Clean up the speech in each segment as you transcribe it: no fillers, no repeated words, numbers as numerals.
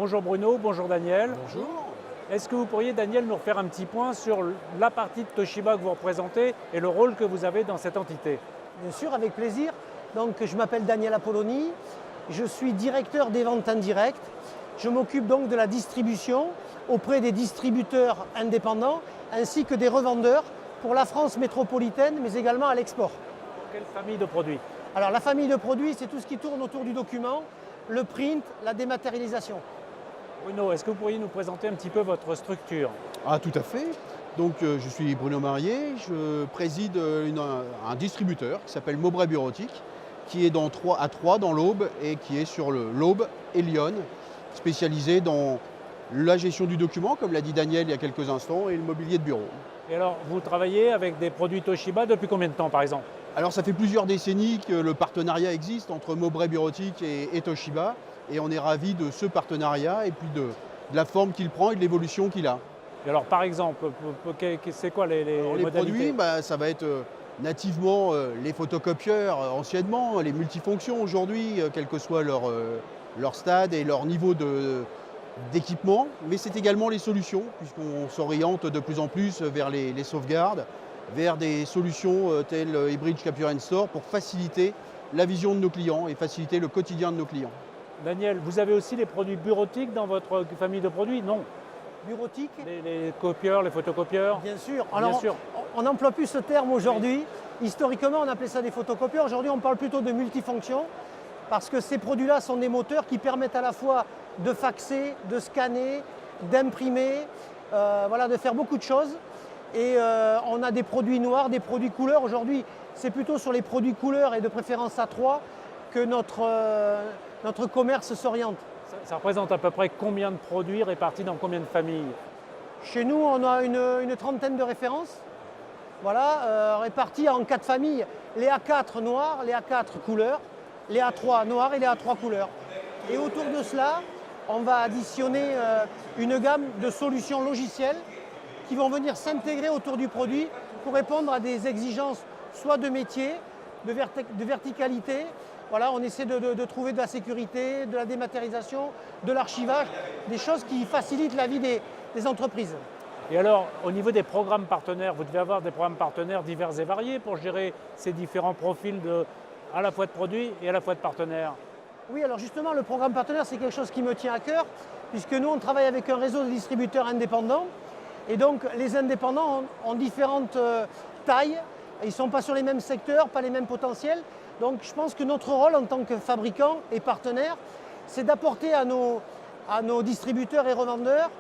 Bonjour Bruno, bonjour Daniel. Bonjour. Est-ce que vous pourriez, Daniel, nous refaire un petit point sur la partie de Toshiba que vous représentez et le rôle que vous avez dans cette entité? Bien sûr, avec plaisir. Donc, je m'appelle Daniel Apolloni, je suis directeur des ventes indirectes. Je m'occupe donc de la distribution auprès des distributeurs indépendants ainsi que des revendeurs pour la France métropolitaine, mais également à l'export. Quelle famille de produits? Alors, la famille de produits, c'est tout ce qui tourne autour du document, le print, la dématérialisation. Bruno, est-ce que vous pourriez nous présenter un petit peu votre structure? Ah, tout à fait. Donc, je suis Bruno Marié, je préside un distributeur qui s'appelle Maubrey Bureautique, qui est à Troyes dans l'Aube et qui est sur l'Aube et Lyon, spécialisé dans la gestion du document, comme l'a dit Daniel il y a quelques instants, et le mobilier de bureau. Et alors, vous travaillez avec des produits Toshiba depuis combien de temps, par exemple? Alors, ça fait plusieurs décennies que le partenariat existe entre Maubrey Bureautique et Toshiba, et on est ravis de ce partenariat et puis de la forme qu'il prend et de l'évolution qu'il a. Et alors, par exemple, c'est quoi les Les modalités? produits, ça va être nativement les photocopieurs anciennement, les multifonctions aujourd'hui, quel que soit leur stade et leur niveau d'équipement, mais c'est également les solutions, puisqu'on s'oriente de plus en plus vers les sauvegardes, vers des solutions telles Hybrid Capture and Store pour faciliter la vision de nos clients et faciliter le quotidien de nos clients. Daniel, vous avez aussi les produits bureautiques dans votre famille de produits? Non. Bureautique, Les copieurs, les photocopieurs? bien sûr. Bien Alors, sûr. on n'emploie plus ce terme aujourd'hui. Historiquement, on appelait ça des photocopieurs. Aujourd'hui, on parle plutôt de multifonctions parce que ces produits-là sont des moteurs qui permettent à la fois de faxer, de scanner, d'imprimer, de faire beaucoup de choses. Et on a des produits noirs, des produits couleurs. Aujourd'hui, c'est plutôt sur les produits couleurs et de préférence A3 que notre commerce s'oriente. Ça représente à peu près combien de produits répartis dans combien de familles? Chez nous, on a une trentaine de références, réparties en 4 familles. Les A4 noirs, les A4 couleurs, les A3 noirs et les A3 couleurs. Et autour de cela, on va additionner une gamme de solutions logicielles qui vont venir s'intégrer autour du produit pour répondre à des exigences soit de métier, de verticalité. Voilà, on essaie de trouver de la sécurité, de la dématérialisation, de l'archivage, des choses qui facilitent la vie des entreprises. Et alors, au niveau des programmes partenaires, vous devez avoir des programmes partenaires divers et variés pour gérer ces différents profils à la fois de produits et à la fois de partenaires. Oui, alors justement, le programme partenaire, c'est quelque chose qui me tient à cœur, puisque nous, on travaille avec un réseau de distributeurs indépendants. Et donc, les indépendants ont différentes tailles. Ils ne sont pas sur les mêmes secteurs, pas les mêmes potentiels. Donc, je pense que notre rôle en tant que fabricant et partenaire, c'est d'apporter à nos distributeurs et revendeurs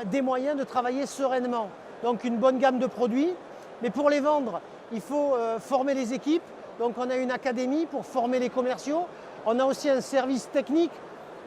des moyens de travailler sereinement. Donc, une bonne gamme de produits. Mais pour les vendre, il faut former les équipes. Donc, on a une académie pour former les commerciaux. On a aussi un service technique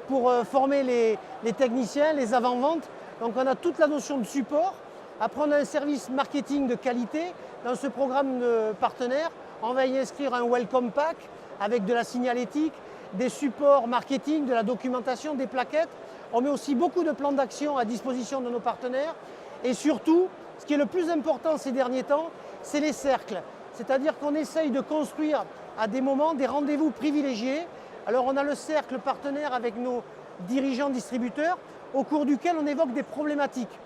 pour former les techniciens, les avant-ventes. Donc, on a toute la notion de support. Après, on a un service marketing de qualité. Dans ce programme de partenaire, on va y inscrire un welcome pack avec de la signalétique, des supports marketing, de la documentation, des plaquettes. On met aussi beaucoup de plans d'action à disposition de nos partenaires. Et surtout, ce qui est le plus important ces derniers temps, c'est les cercles. C'est-à-dire qu'on essaye de construire à des moments des rendez-vous privilégiés. Alors on a le cercle partenaire avec nos dirigeants distributeurs au cours duquel on évoque des problématiques.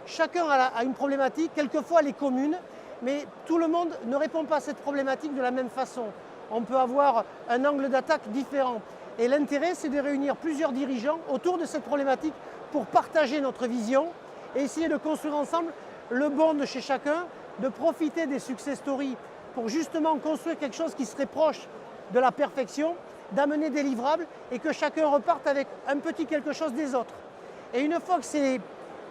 Chacun a une problématique, quelquefois elle est commune, mais tout le monde ne répond pas à cette problématique de la même façon. On peut avoir un angle d'attaque différent. Et l'intérêt, c'est de réunir plusieurs dirigeants autour de cette problématique pour partager notre vision et essayer de construire ensemble le bon de chez chacun, de profiter des success stories pour justement construire quelque chose qui serait proche de la perfection, d'amener des livrables et que chacun reparte avec un petit quelque chose des autres. Et une fois que ces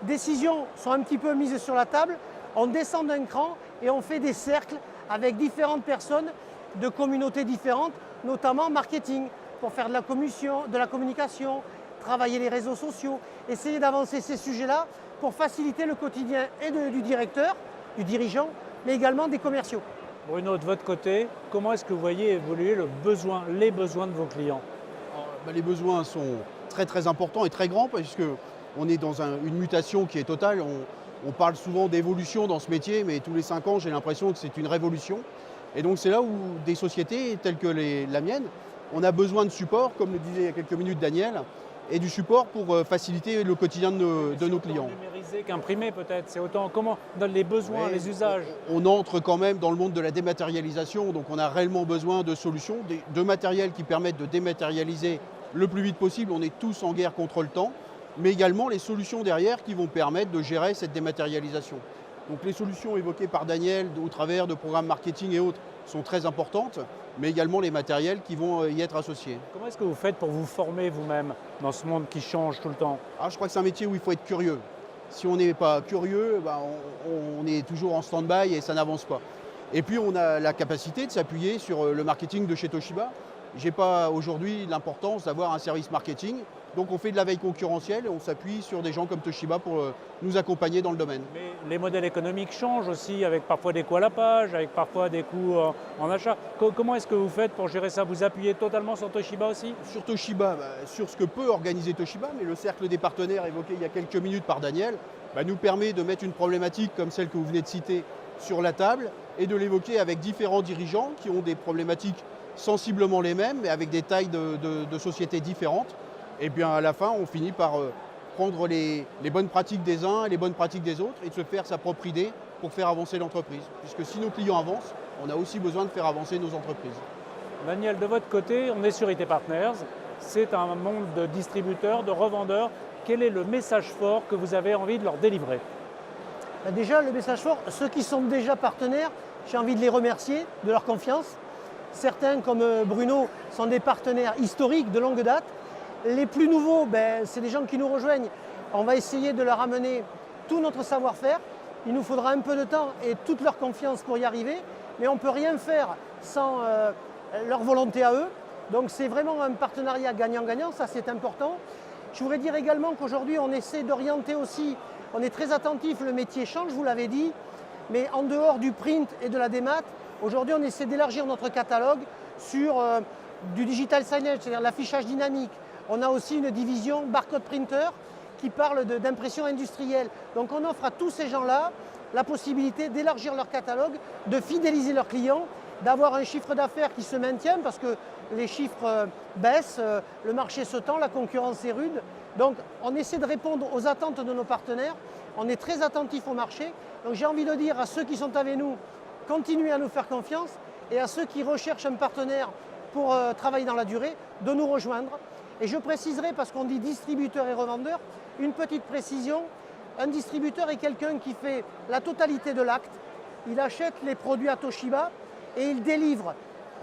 décisions sont un petit peu mises sur la table, on descend d'un cran et on fait des cercles avec différentes personnes de communautés différentes, notamment marketing, pour faire de la communication, travailler les réseaux sociaux, essayer d'avancer ces sujets-là pour faciliter le quotidien et du directeur, du dirigeant, mais également des commerciaux. Bruno, de votre côté, comment est-ce que vous voyez évoluer les besoins de vos clients? Les besoins sont très très importants et très grands, puisqu'on est dans une mutation qui est totale. On parle souvent d'évolution dans ce métier, mais tous les 5 ans, j'ai l'impression que c'est une révolution. Et donc c'est là où des sociétés telles que la mienne, on a besoin de support, comme le disait il y a quelques minutes Daniel, et du support pour faciliter le quotidien de nos clients. Numériser qu'imprimer peut-être, c'est autant comment dans les besoins, Ouais, les usages. on entre quand même dans le monde de la dématérialisation, donc on a réellement besoin de solutions, de matériel qui permettent de dématérialiser le plus vite possible. On est tous en guerre contre le temps, mais également les solutions derrière qui vont permettre de gérer cette dématérialisation. Donc les solutions évoquées par Daniel au travers de programmes marketing et autres sont très importantes, mais également les matériels qui vont y être associés. Comment est-ce que vous faites pour vous former vous-même dans ce monde qui change tout le temps? Ah, je crois que c'est un métier où il faut être curieux. Si on n'est pas curieux, on est toujours en stand-by et ça n'avance pas. Et puis on a la capacité de s'appuyer sur le marketing de chez Toshiba. Je n'ai pas aujourd'hui l'importance d'avoir un service marketing, donc on fait de la veille concurrentielle et on s'appuie sur des gens comme Toshiba pour nous accompagner dans le domaine. Mais les modèles économiques changent aussi, avec parfois des coûts à la page, avec parfois des coûts en achat. Comment est-ce que vous faites pour gérer ça? Vous appuyez totalement sur Toshiba aussi? Sur Toshiba, sur ce que peut organiser Toshiba, mais le cercle des partenaires évoqué il y a quelques minutes par Daniel nous permet de mettre une problématique comme celle que vous venez de citer sur la table et de l'évoquer avec différents dirigeants qui ont des problématiques sensiblement les mêmes, mais avec des tailles de sociétés différentes. Et bien à la fin, on finit par prendre les bonnes pratiques des uns et les bonnes pratiques des autres et de se faire sa propre idée pour faire avancer l'entreprise. Puisque si nos clients avancent, on a aussi besoin de faire avancer nos entreprises. Daniel, de votre côté, on est sur IT Partners. C'est un monde de distributeurs, de revendeurs. Quel est le message fort que vous avez envie de leur délivrer? Déjà, le message fort, ceux qui sont déjà partenaires, j'ai envie de les remercier de leur confiance. Certains, comme Bruno, sont des partenaires historiques de longue date. Les plus nouveaux, c'est des gens qui nous rejoignent. On va essayer de leur amener tout notre savoir-faire. Il nous faudra un peu de temps et toute leur confiance pour y arriver, mais on ne peut rien faire sans leur volonté à eux. Donc c'est vraiment un partenariat gagnant-gagnant, ça c'est important. Je voudrais dire également qu'aujourd'hui on essaie d'orienter aussi, on est très attentif, le métier change, vous l'avez dit, mais en dehors du print et de la démat, aujourd'hui on essaie d'élargir notre catalogue sur du digital signage, c'est-à-dire l'affichage dynamique. On a aussi une division barcode printer qui parle d'impression industrielle. Donc on offre à tous ces gens-là la possibilité d'élargir leur catalogue, de fidéliser leurs clients, d'avoir un chiffre d'affaires qui se maintient parce que les chiffres baissent, le marché se tend, la concurrence est rude. Donc on essaie de répondre aux attentes de nos partenaires, on est très attentif au marché. Donc j'ai envie de dire à ceux qui sont avec nous, continuez à nous faire confiance et à ceux qui recherchent un partenaire pour travailler dans la durée, de nous rejoindre. Et je préciserai, parce qu'on dit distributeur et revendeur, une petite précision. Un distributeur est quelqu'un qui fait la totalité de l'acte. Il achète les produits à Toshiba et il délivre.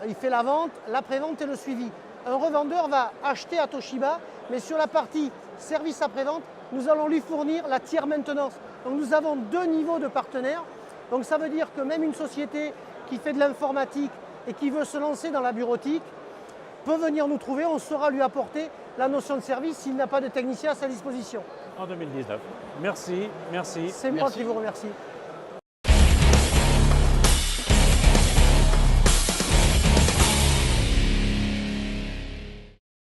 Il fait la vente, l'après-vente et le suivi. Un revendeur va acheter à Toshiba, mais sur la partie service après-vente, nous allons lui fournir la tiers maintenance. Donc nous avons deux niveaux de partenaires. Donc ça veut dire que même une société qui fait de l'informatique et qui veut se lancer dans la bureautique peut venir nous trouver, on saura lui apporter la notion de service s'il n'a pas de technicien à sa disposition. En 2019. Merci, merci. C'est moi qui vous remercie.